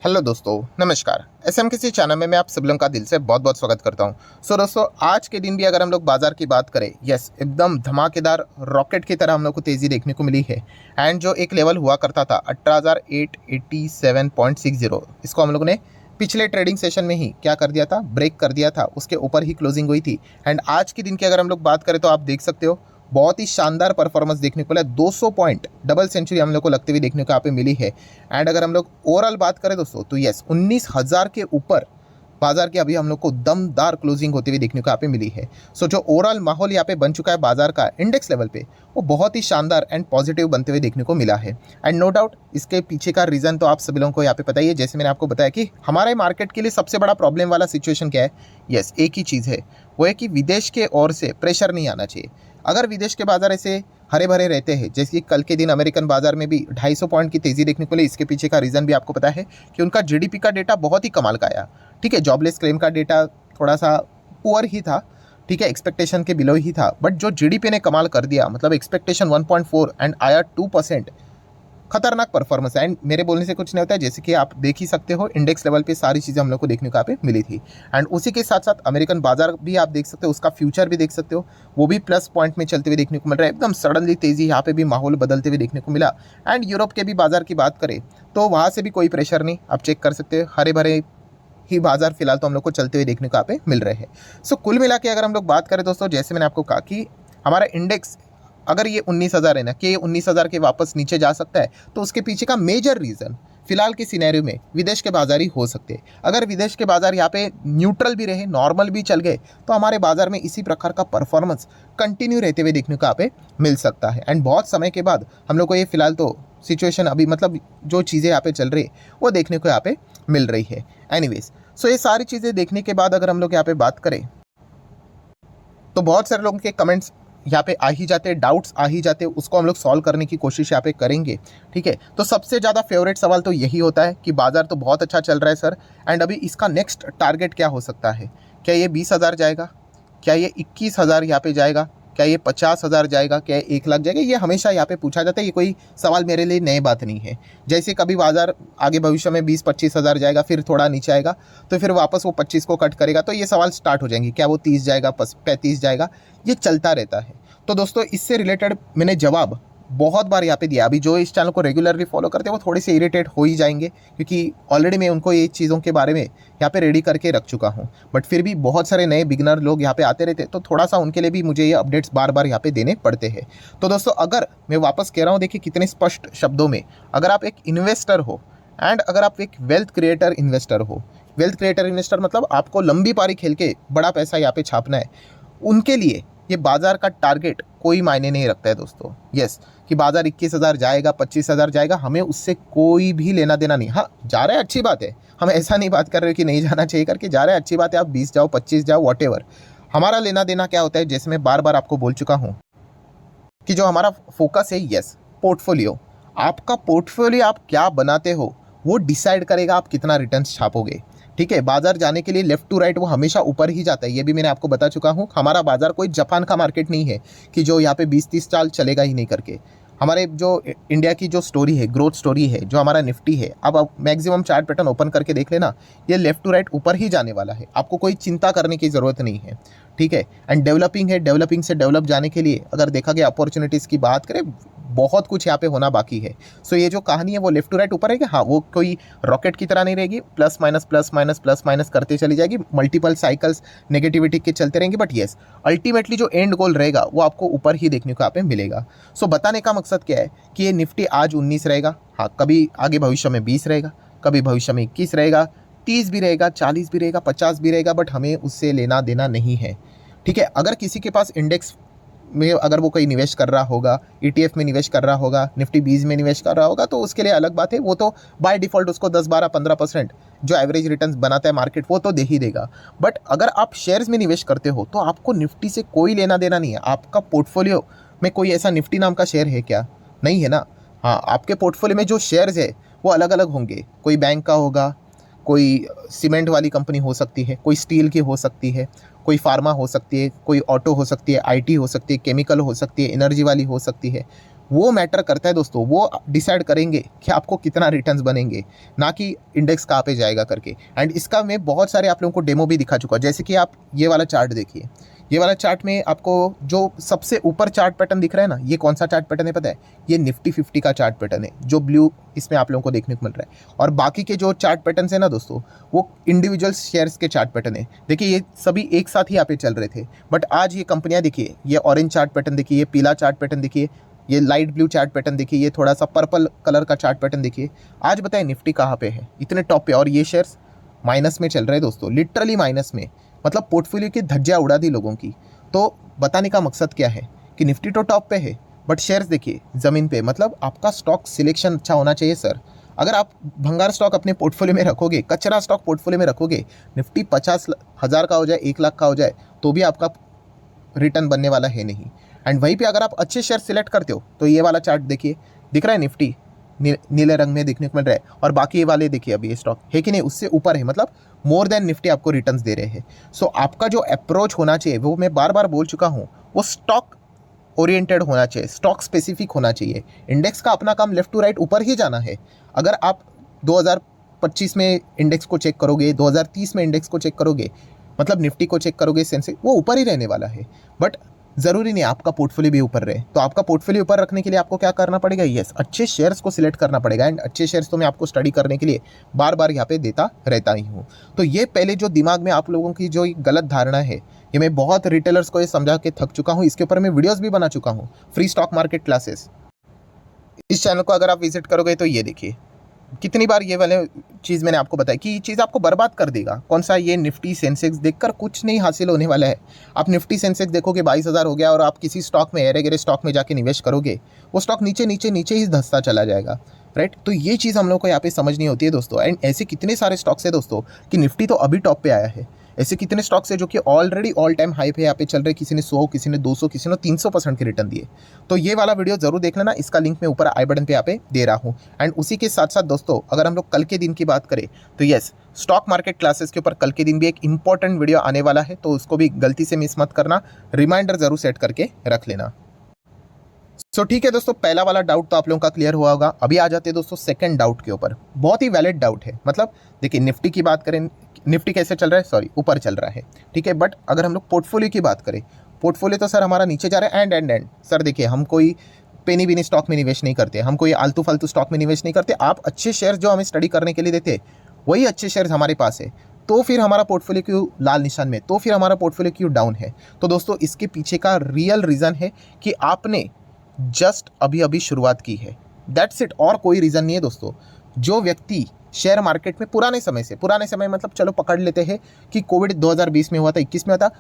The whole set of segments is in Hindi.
हेलो दोस्तों, नमस्कार। एसएमकेसी चैनल में मैं आप सब लोगों का दिल से बहुत बहुत स्वागत करता हूं। दोस्तों, आज के दिन भी अगर हम लोग बाजार की बात करें, यस, एकदम धमाकेदार रॉकेट की तरह हम लोग को तेज़ी देखने को मिली है। एंड जो एक लेवल हुआ करता था 18,887.60, इसको हम लोगों ने पिछले ट्रेडिंग सेशन में ही क्या कर दिया था, ब्रेक कर दिया था। उसके ऊपर ही क्लोजिंग हुई थी। एंड आज के दिन की अगर हम लोग बात करें तो आप देख सकते हो बहुत ही शानदार परफॉर्मेंस देखने को मिला। 200 पॉइंट डबल सेंचुरी हम लोग को लगते हुए देखने को यहाँ पे मिली है। एंड अगर हम लोग ओवरऑल बात करें दोस्तों तो यस, 19,000 के ऊपर बाजार की अभी हम लोग को दमदार क्लोजिंग होते हुए देखने को यहाँ पे मिली है। सो जो ओवरऑल माहौल यहाँ पे बन चुका है बाजार का इंडेक्स लेवल पे, वो बहुत ही शानदार एंड पॉजिटिव बनते हुए देखने को मिला है। एंड नो डाउट इसके पीछे का रीज़न तो आप सभी लोगों को यहाँ पे पता ही है। जैसे मैंने आपको बताया कि हमारे मार्केट के लिए सबसे बड़ा प्रॉब्लम वाला सिचुएशन क्या है, यस, एक ही चीज़ है, वो है कि विदेश के ओर से प्रेशर नहीं आना चाहिए। अगर विदेश के बाजार ऐसे हरे भरे रहते हैं, जैसे कि कल के दिन अमेरिकन बाजार में भी 250 पॉइंट की तेज़ी देखने को मिली, इसके पीछे का रीज़न भी आपको पता है कि उनका जीडीपी का डेटा बहुत ही कमाल का आया। ठीक है, जॉबलेस क्लेम का डेटा थोड़ा सा पुअर ही था, ठीक है, एक्सपेक्टेशन के बिलो ही था। बट जो जीडीपी ने कमाल कर दिया, मतलब एक्सपेक्टेशन 1.4 एंड आया 2%, खतरनाक परफॉर्मेंस है। एंड मेरे बोलने से कुछ नहीं होता है, जैसे कि आप देख ही सकते हो इंडेक्स लेवल पे सारी चीज़ें हम लोग को देखने को यहाँ पे मिली थी। एंड उसी के साथ साथ अमेरिकन बाजार भी आप देख सकते हो, उसका फ्यूचर भी देख सकते हो, वो भी प्लस पॉइंट में चलते हुए देखने को मिल रहा है। एकदम सडनली तेज़ी यहाँ पे भी माहौल बदलते हुए देखने को मिला। एंड यूरोप के भी बाजार की बात करें तो वहाँ से भी कोई प्रेशर नहीं, आप चेक कर सकते हो, हरे भरे ही बाजार फिलहाल तो हम लोग को चलते हुए देखने को यहाँ पे मिल रहे हैं। सो कुल मिला के अगर हम लोग बात करें दोस्तों, जैसे मैंने आपको कहा कि हमारा इंडेक्स अगर ये 19,000 है ना, कि 19,000 के वापस नीचे जा सकता है, तो उसके पीछे का मेजर रीज़न फिलहाल के सिनेरियो में विदेश के बाजार ही हो सकते हैं। अगर विदेश के बाजार यहाँ पे न्यूट्रल भी रहे, नॉर्मल भी चल गए, तो हमारे बाजार में इसी प्रकार का परफॉर्मेंस कंटिन्यू रहते हुए देखने को यहाँ पे मिल सकता है। एंड बहुत समय के बाद हम लोग को ये फिलहाल तो सिचुएशन अभी, मतलब जो चीज़ें यहाँ पे चल रही है वो देखने को यहाँ पे मिल रही है। एनीवेज, सो ये सारी चीज़ें देखने के बाद अगर हम लोग यहाँ पे बात करें तो बहुत सारे लोगों के कमेंट्स यहाँ पे आ ही जाते हैं, डाउट्स आ ही जाते हैं, उसको हम लोग सॉल्व करने की कोशिश यहाँ पे करेंगे। ठीक है, तो सबसे ज़्यादा फेवरेट सवाल तो यही होता है कि बाजार तो बहुत अच्छा चल रहा है सर, एंड अभी इसका नेक्स्ट टारगेट क्या हो सकता है? क्या ये 20,000 जाएगा? क्या ये 21,000 यहाँ पे जाएगा? क्या ये 50,000 जाएगा? क्या ये 1 लाख जाएगा? ये हमेशा यहाँ पे पूछा जाता है। ये कोई सवाल मेरे लिए नई बात नहीं है। जैसे कभी बाजार आगे भविष्य में 20-25,000 जाएगा, फिर थोड़ा नीचे आएगा, तो फिर वापस वो 25 को कट करेगा, तो ये सवाल स्टार्ट हो जाएंगे, क्या वो 30 जाएगा, 35 जाएगा? ये चलता रहता है। तो दोस्तों, इससे रिलेटेड मैंने जवाब बहुत बार यहाँ पे दिया। अभी जो इस चैनल को रेगुलरली फॉलो करते हैं वो थोड़े से इरिटेट हो ही जाएंगे, क्योंकि ऑलरेडी मैं उनको ये चीज़ों के बारे में यहाँ पे रेडी करके रख चुका हूँ। बट फिर भी बहुत सारे नए बिगिनर लोग यहाँ पे आते रहते हैं, तो थोड़ा सा उनके लिए भी मुझे ये अपडेट्स बार बार यहाँ पे देने पड़ते हैं। तो दोस्तों, अगर मैं वापस कह रहा हूँ, देखिए कितने स्पष्ट शब्दों में, अगर आप एक इन्वेस्टर हो एंड अगर आप एक वेल्थ क्रिएटर इन्वेस्टर हो, वेल्थ क्रिएटर इन्वेस्टर मतलब आपको लंबी पारी खेल के बड़ा पैसा यहाँ पे छापना है, उनके लिए ये बाजार का टारगेट कोई मायने नहीं रखता है दोस्तों। यस, कि बाजार 21,000 जाएगा, 25,000 जाएगा, हमें उससे कोई भी लेना देना नहीं। हाँ, जा रहा है, अच्छी बात है, हम ऐसा नहीं बात कर रहे कि नहीं जाना चाहिए करके, जा रहा है, अच्छी बात है, आप 20 जाओ, 25 जाओ, वॉटेवर। हमारा लेना देना क्या होता है, जैसे मैं बार बार आपको बोल चुका हूँ कि जो हमारा फोकस है, यस, पोर्टफोलियो। आपका पोर्टफोलियो आप क्या बनाते हो वो डिसाइड करेगा आप कितना रिटर्न्स छापोगे। ठीक है, बाजार जाने के लिए लेफ्ट टू राइट वो हमेशा ऊपर ही जाता है, ये भी मैंने आपको बता चुका हूँ। हमारा बाजार कोई जापान का मार्केट नहीं है कि जो यहाँ पे 20-30 साल चलेगा ही नहीं करके। हमारे जो इंडिया की जो स्टोरी है, ग्रोथ स्टोरी है, जो हमारा निफ्टी है, अब मैक्सिमम चार्ट पैटर्न ओपन करके देख लेना, ये लेफ्ट टू राइट ऊपर ही जाने वाला है, आपको कोई चिंता करने की ज़रूरत नहीं है। ठीक है, एंड डेवलपिंग है, डेवलपिंग से डेवलप जाने के लिए अगर देखा गया अपॉर्चुनिटीज़ की बात करें, बहुत कुछ यहाँ पे होना बाकी है। सो ये जो कहानी है वो लेफ्ट टू राइट ऊपर है कि हाँ, वो कोई रॉकेट की तरह नहीं रहेगी, plus minus plus minus plus minus करते चली जाएगी, मल्टीपल साइकिल्स नेगेटिविटी के चलते रहेंगे। बट येस, अल्टीमेटली जो एंड गोल रहेगा वो आपको ऊपर ही देखने को यहाँ पे मिलेगा। सो बताने का मकसद क्या है कि ये निफ्टी आज 19 रहेगा, हाँ, कभी आगे भविष्य में 20 रहेगा, कभी भविष्य में 21 रहेगा, 30 भी रहेगा, 40 भी रहेगा, 50 भी रहेगा, बट हमें उससे लेना देना नहीं है। ठीक है, अगर किसी के पास इंडेक्स में अगर वो कोई निवेश कर रहा होगा, ईटीएफ में निवेश कर रहा होगा, निफ्टी 20 में निवेश कर रहा होगा, तो उसके लिए अलग बात है, वो तो बाय डिफ़ॉल्ट उसको 10-12-15% जो एवरेज रिटर्न्स बनाता है मार्केट, वो तो दे ही देगा। बट अगर आप शेयर्स में निवेश करते हो तो आपको निफ्टी से कोई लेना देना नहीं है। आपका पोर्टफोलियो में कोई ऐसा निफ्टी नाम का शेयर है क्या? नहीं है ना। हाँ, आपके पोर्टफोलियो में जो शेयर्स है वो अलग अलग होंगे, कोई बैंक का होगा, कोई सीमेंट वाली कंपनी हो सकती है, कोई स्टील की हो सकती है, कोई फार्मा हो सकती है, कोई ऑटो हो सकती है, आईटी हो सकती है, केमिकल हो सकती है, एनर्जी वाली हो सकती है, वो मैटर करता है दोस्तों, वो डिसाइड करेंगे कि आपको कितना रिटर्न्स बनेंगे, ना कि इंडेक्स कहाँ पे जाएगा करके। एंड इसका मैं बहुत सारे आप लोगों को डेमो भी दिखा चुका हूँ। जैसे कि आप ये वाला चार्ट देखिए, ये वाला चार्ट में आपको जो सबसे ऊपर चार्ट पैटर्न दिख रहा है ना, ये कौन सा चार्ट पैटर्न है पता है? ये निफ्टी 50 का चार्ट पैटर्न है, जो ब्लू इसमें आप लोगों को देखने को मिल रहा है। और बाकी के जो चार्ट पैटर्न है ना दोस्तों, वो इंडिविजुअल शेयर्स के चार्ट पैटर्न है। देखिए ये सभी एक साथ ही यहाँ पे चल रहे थे, बट आज ये कंपनियां देखिए, ये ऑरेंज चार्ट पैटर्न देखिए, ये पीला चार्ट पैटर्न देखिए, ये लाइट ब्लू चार्ट पैटर्न देखिए, ये थोड़ा सा पर्पल कलर का चार्ट पैटर्न देखिए। आज बताएं निफ्टी कहाँ पे है, इतने टॉप पे, और ये शेयर्स माइनस में चल रहे हैं दोस्तों, लिटरली माइनस में। मतलब पोर्टफोलियो की धज्जियां उड़ा दी लोगों की। तो बताने का मकसद क्या है कि निफ्टी तो टॉप पे है, बट शेयर्स देखिए ज़मीन पे। मतलब आपका स्टॉक सिलेक्शन अच्छा होना चाहिए सर। अगर आप भंगार स्टॉक अपने पोर्टफोलियो में रखोगे, कचरा स्टॉक पोर्टफोलियो में रखोगे, निफ्टी 50,000 का हो जाए, 1 लाख का हो जाए, तो भी आपका रिटर्न बनने वाला है नहीं। एंड वहीं पे अगर आप अच्छे शेयर सिलेक्ट करते हो, तो ये वाला चार्ट देखिए, दिख रहा है निफ्टी नीले रंग में देखने को मिल रहा है, और बाकी ये वाले देखिए अभी ये स्टॉक है कि नहीं, उससे ऊपर है। मतलब मोर देन निफ्टी आपको रिटर्न्स दे रहे हैं। सो आपका जो अप्रोच होना चाहिए, वो मैं बार बार बोल चुका हूँ, वो स्टॉक ओरिएंटेड होना चाहिए, स्टॉक स्पेसिफिक होना चाहिए। इंडेक्स का अपना काम लेफ्ट टू राइट ऊपर ही जाना है। अगर आप 2025 में इंडेक्स को चेक करोगे, 2030 में इंडेक्स को चेक करोगे, मतलब निफ्टी को चेक करोगे, सेंसेक्स, वो ऊपर ही रहने वाला है। बट ज़रूरी नहीं आपका पोर्टफोलियो भी ऊपर रहे। तो आपका पोर्टफोलियो ऊपर रखने के लिए आपको क्या करना पड़ेगा? यस, अच्छे शेयर्स को सिलेक्ट करना पड़ेगा। एंड अच्छे शेयर्स तो मैं आपको स्टडी करने के लिए बार बार यहाँ पे देता रहता ही हूँ। तो ये पहले जो दिमाग में आप लोगों की जो गलत धारणा है, ये मैं बहुत रिटेलर्स को ये समझा के थक चुका हूँ। इसके ऊपर मैं वीडियोज़ भी बना चुका हूँ, फ्री स्टॉक मार्केट क्लासेस। इस चैनल को अगर आप विजिट करोगे तो ये देखिए कितनी बार ये वाले चीज़ मैंने आपको बताया कि ये चीज़ आपको बर्बाद कर देगा। कौन सा? ये निफ्टी सेंसेक्स देखकर कुछ नहीं हासिल होने वाला है। आप निफ्टी सेंसेक्स देखोगे 22,000 हो गया, और आप किसी स्टॉक में, एरे गेरे स्टॉक में जाके निवेश करोगे, वो स्टॉक नीचे नीचे नीचे ही धंसता चला जाएगा। राइट? तो ये चीज़ हम लोग को यहाँ पे समझनी होती है दोस्तों। एंड ऐसे कितने सारे स्टॉक्स है दोस्तों कि निफ्टी तो अभी टॉप पे आया है। ऐसे कितने स्टॉक्स है जो कि ऑलरेडी ऑल टाइम हाई पे यहाँ पे चल रहे, किसी ने 100, किसी ने 200, किसी ने 300% के रिटर्न दिए। तो ये वाला वीडियो जरूर देख लेना, इसका लिंक मैं ऊपर आई बटन पे यहाँ पे दे रहा हूँ। एंड उसी के साथ साथ दोस्तों, अगर हम लोग कल के दिन की बात करें तो यस, स्टॉक मार्केट क्लासेस के ऊपर कल के दिन भी एक इंपॉर्टेंट वीडियो आने वाला है, तो उसको भी गलती से मिस मत करना, रिमाइंडर जरूर सेट करके रख लेना। सो ठीक है दोस्तों, पहला वाला डाउट तो आप लोगों का क्लियर हुआ होगा। अभी आ जाते हैं दोस्तों सेकंड डाउट के ऊपर। बहुत ही वैलिड डाउट है। मतलब देखिए निफ्टी की बात करें, निफ्टी कैसे चल रहा है? सॉरी, ऊपर चल रहा है, ठीक है। बट अगर हम लोग पोर्टफोलियो की बात करें, पोर्टफोलियो तो सर हमारा नीचे जा रहा है। एंड सर देखिए, हम कोई पेनी बिनी स्टॉक में निवेश नहीं करते, हम कोई आलतू फालतू स्टॉक में निवेश नहीं करते। आप अच्छे शेयर जो हमें स्टडी करने के लिए देते, वही अच्छे शेयर हमारे पास है। तो फिर हमारा पोर्टफोलियो क्यों लाल निशान में, तो फिर हमारा पोर्टफोलियो क्यों डाउन है? तो दोस्तों इसके पीछे का रियल रीज़न है कि आपने जस्ट अभी अभी शुरुआत की है। दैट्स इट, और कोई रीज़न नहीं है दोस्तों। जो व्यक्ति शेयर मार्केट में पुराने समय मतलब चलो पकड़ लेते हैं कि कोविड 2020 में हुआ था, 21 में हुआ था,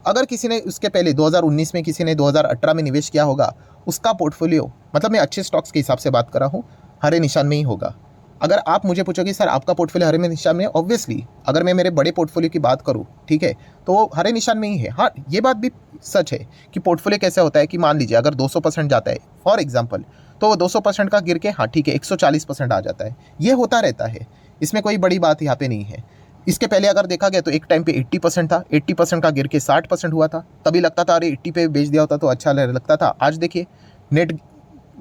अगर किसी ने उसके पहले 2019 में, किसी ने 2018 में निवेश किया होगा, उसका पोर्टफोलियो, मतलब मैं अच्छे स्टॉक्स के हिसाब से बात कर रहा हूँ, हरे निशान में ही होगा। अगर आप मुझे पूछोगे सर आपका पोर्टफोलियो हरे में निशान में है, ऑब्वियसली अगर मैं मेरे बड़े पोर्टफोलियो की बात करूँ, ठीक है, तो वो हरे निशान में ही है। हाँ, ये बात भी सच है कि पोर्टफोलियो कैसे होता है कि मान लीजिए अगर 200% जाता है फॉर एग्जाम्पल, तो वो 200% का गिर के, हाँ ठीक है, 140% आ जाता है। ये होता रहता है, इसमें कोई बड़ी बात यहाँ पे नहीं है। इसके पहले अगर देखा गया तो एक टाइम पे 80% था, 80% का गिर के 60% हुआ था। तभी लगता था अरे 80 पे बेच दिया होता तो अच्छा लगता था। आज देखिए नेट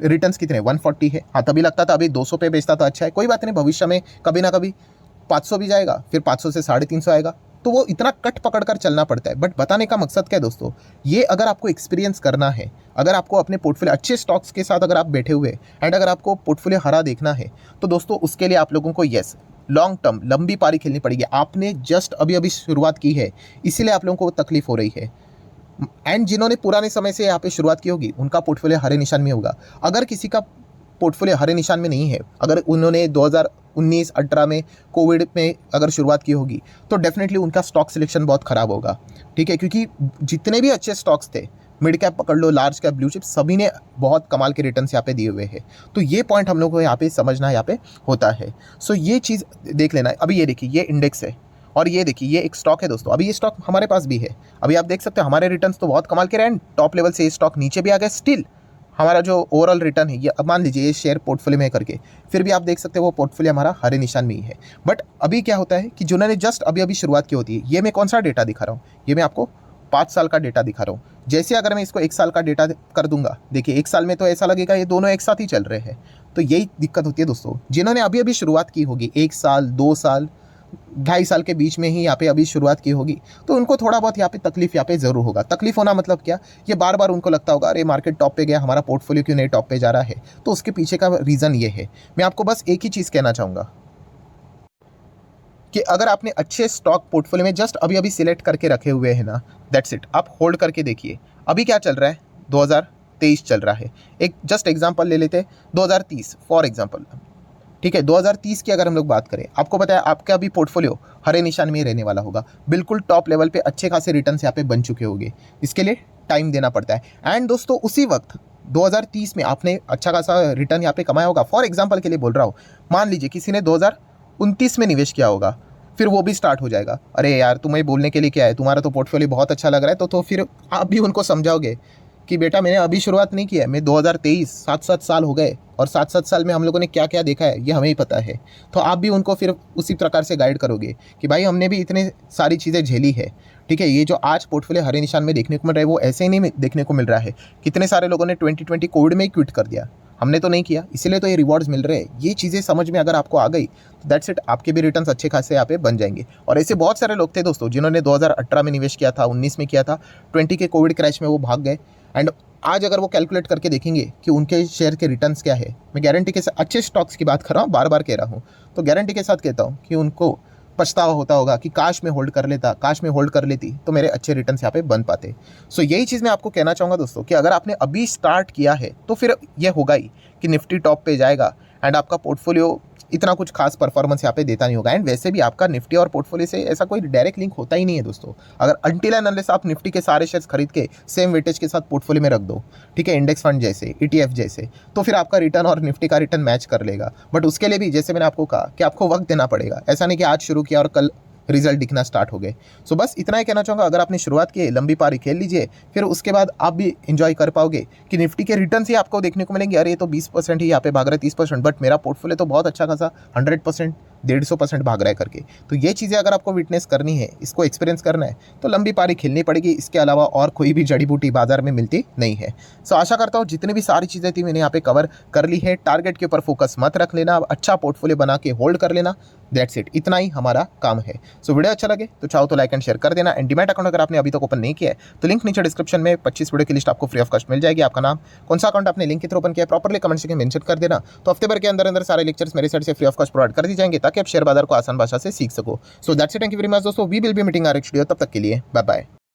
रिटर्न्स कितने, 140 है। हाँ, तभी लगता था अभी 200 पे बेचता तो अच्छा है। कोई बात नहीं, भविष्य में कभी ना कभी 500 भी जाएगा, फिर 500 से 350 आएगा। तो वो इतना कट पकड़ कर चलना पड़ता है। बट बताने का मकसद क्या है दोस्तों, ये अगर आपको एक्सपीरियंस करना है, अगर आपको अपने पोर्टफोलियो अच्छे स्टॉक्स के साथ अगर आप बैठे हुए एंड अगर आपको पोर्टफोलियो हरा देखना है, तो दोस्तों उसके लिए आप लोगों को यस, लॉन्ग टर्म लंबी पारी खेलनी पड़ेगी। आपने जस्ट अभी अभी शुरुआत की है, इसीलिए आप लोगों को तकलीफ हो रही है। एंड जिन्होंने पुराने समय से यहाँ पे शुरुआत की होगी, उनका पोर्टफोलियो हरे निशान में होगा। अगर किसी का पोर्टफोलियो हरे निशान में नहीं है, अगर उन्होंने 2019-18 में कोविड में अगर शुरुआत की होगी, तो डेफिनेटली उनका स्टॉक सिलेक्शन बहुत ख़राब होगा, ठीक है। क्योंकि जितने भी अच्छे स्टॉक्स थे, मिड कैप पकड़ लो, लार्ज कैप, ब्लू चिप, सभी ने बहुत कमाल के रिटर्न्स यहाँ पे दिए हुए हैं। तो ये पॉइंट हम लोग को यहाँ पे समझना यहाँ पे होता है। सो ये चीज़ देख लेना है। अभी ये देखिए, ये इंडेक्स है, और ये देखिए ये एक स्टॉक है दोस्तों। अभी ये स्टॉक हमारे पास भी है। अभी आप देख सकते हैं हमारे रिटर्न्स तो बहुत कमाल के रहे हैं। टॉप लेवल से ये स्टॉक नीचे भी आ गया, स्टिल हमारा जो ओवरऑल रिटर्न है, ये अब मान लीजिए ये शेयर पोर्टफोलियो में करके, फिर भी आप देख सकते हैं वो पोर्टफोलियो हमारा हरे निशान में ही है। बट अभी क्या होता है कि जिन्होंने जस्ट अभी अभी शुरुआत की होती है, ये मैं कौन सा डेटा दिखा रहा हूँ, ये मैं आपको 5 साल का डेटा दिखा रहा हूँ। जैसे अगर मैं इसको 1 साल का डेटा कर दूंगा, देखिए 1 साल में तो ऐसा लगेगा ये दोनों एक साथ ही चल रहे हैं। तो यही दिक्कत होती है दोस्तों, जिन्होंने अभी अभी शुरुआत की होगी, 1 साल 2 साल 2.5 साल के बीच में ही यहाँ पे अभी शुरुआत की होगी, तो उनको थोड़ा बहुत यहाँ पे तकलीफ यहाँ पे ज़रूर होगा। तकलीफ होना मतलब क्या, ये बार बार उनको लगता होगा अरे मार्केट टॉप पे गया, हमारा पोर्टफोलियो क्यों नहीं टॉप पे जा रहा है। तो उसके पीछे का रीज़न ये है। मैं आपको बस एक ही चीज़ कहना चाहूँगा कि अगर आपने अच्छे स्टॉक पोर्टफोलियो में जस्ट अभी अभी सिलेक्ट करके रखे हुए हैं ना, दैट्स इट, आप होल्ड करके देखिए। अभी क्या चल रहा है, 2023 चल रहा है। एक जस्ट एग्जांपल ले लेते हैं 2030 फॉर एग्जांपल, ठीक है। 2030 की अगर हम लोग बात करें, आपको पता है आपका अभी पोर्टफोलियो हरे निशान में ही रहने वाला होगा, बिल्कुल टॉप लेवल पे अच्छे खासे रिटर्न्स यहाँ पे बन चुके होंगे। इसके लिए टाइम देना पड़ता है। एंड दोस्तों उसी वक्त 2030 में आपने अच्छा खासा रिटर्न यहाँ पे कमाया होगा। फॉर एग्जाम्पल के लिए बोल रहा हूँ, मान लीजिए किसी ने 2029 में निवेश किया होगा, फिर वो भी स्टार्ट हो जाएगा, अरे यार तुम्हें बोलने के लिए क्या है, तुम्हारा तो पोर्टफोलियो बहुत अच्छा लग रहा है, तो फिर आप भी उनको समझाओगे कि बेटा मैंने अभी शुरुआत नहीं किया है, मैं 2023 7 साल हो गए, और 7 साल में हम लोगों ने क्या क्या देखा है ये हमें ही पता है। तो आप भी उनको फिर उसी प्रकार से गाइड करोगे कि भाई हमने भी इतने सारी चीज़ें झेली है, ठीक है। ये जो आज पोर्टफोलियो हरे निशान में देखने को मिल रहा है वो ऐसे ही नहीं देखने को मिल रहा है। कितने सारे लोगों ने 2020 कोविड में ही क्विट कर दिया, हमने तो नहीं किया, इसीलिए तो ये रिवॉर्ड्स मिल रहे हैं। ये चीज़ें समझ में अगर आपको आ गई तो दैट्स इट, आपके भी रिटर्न्स अच्छे खासे यहाँ पे बन जाएंगे। और ऐसे बहुत सारे लोग थे दोस्तों जिन्होंने 2018 में निवेश किया था, 19 में किया था, 20 के कोविड क्रैश में वो भाग गए। एंड आज अगर वो कैलकुलेट करके देखेंगे कि उनके शेयर के रिटर्न्स क्या है, मैं गारंटी के साथ, अच्छे स्टॉक्स की बात कर रहा हूँ, बार बार कह रहा हूँ, तो गारंटी के साथ कहता हूँ कि उनको पछतावा होता होगा कि काश में होल्ड कर लेता, काश में होल्ड कर लेती तो मेरे अच्छे रिटर्न्स यहाँ पे बन पाते। सो यही चीज़ मैं आपको कहना चाहूँगा दोस्तों कि अगर आपने अभी स्टार्ट किया है तो फिर ये होगा ही कि निफ्टी टॉप पे जाएगा एंड आपका पोर्टफोलियो इतना कुछ खास परफॉर्मेंस यहाँ पे देता नहीं होगा। एंड वैसे भी आपका निफ्टी और पोर्टफोलियो से ऐसा कोई डायरेक्ट लिंक होता ही नहीं है दोस्तों। अगर अनटिल एंड अनलेस आप निफ्टी के सारे शेयर्स खरीद के सेम वेटेज के साथ पोर्टफोलियो में रख दो, ठीक है, इंडेक्स फंड जैसे, ETF जैसे, तो फिर आपका रिटर्न और निफ्टी का रिटर्न मैच कर लेगा। बट उसके लिए भी जैसे मैंने आपको कहा कि आपको वक्त देना पड़ेगा। ऐसा नहीं कि आज शुरू किया और कल रिजल्ट दिखना स्टार्ट हो गए। सो बस इतना ही कहना चाहूँगा, अगर आपने शुरुआत की लंबी पारी खेल लीजिए, फिर उसके बाद आप भी इंजॉय कर पाओगे कि निफ्टी के रिटर्न ही आपको देखने को मिलेंगे। अरे ये तो 20% ही यहाँ पे भाग रहा है, 30%, बट मेरा पोर्टफोलियो तो बहुत अच्छा खासा 100%, 150% भाग रहा है करके। तो ये चीज़ें अगर आपको विटनेस करनी है, इसको एक्सपीरियंस करना है, तो लंबी पारी खेलनी पड़ेगी। इसके अलावा और कोई भी जड़ी बूटी बाजार में मिलती नहीं है। सो आशा करता हूँ जितनी भी सारी चीज़ें थी मैंने यहाँ पे कवर कर ली है। टारगेट के ऊपर फोकस मत रख लेना, अच्छा पोर्टफोलियो बना के होल्ड कर लेना, दैट्स इट, इतना ही हमारा काम है। सो वीडियो अच्छा लगे तो चाहो तो लाइक एंड शेयर कर देना। एंड डीमैट अकाउंट अगर आपने अभी तक ओपन नहीं किया है तो लिंक नीचे डिस्क्रिप्शन में 25 वीडियो की लिस्ट आपको फ्री ऑफ कॉस्ट मिल जाएगी। आपका नाम, कौन सा अकाउंट आपने लिंक के थ्रू ओपन किया है, प्रॉपर्ली कमेंट सेक्शन में मेंशन कर देना। तो हफ्ते भर के अंदर अंदर सारे लेक्चर्स मेरे साइड से फ्री ऑफ कॉस्ट प्रोवाइड कर दी जाएंगे ताकि आप शेयर बाजार को आसान भाषा से सीख सको। So that's it, thank you very much दोस्तों, we will be meeting our next video. तब तक के लिए बाय बाय।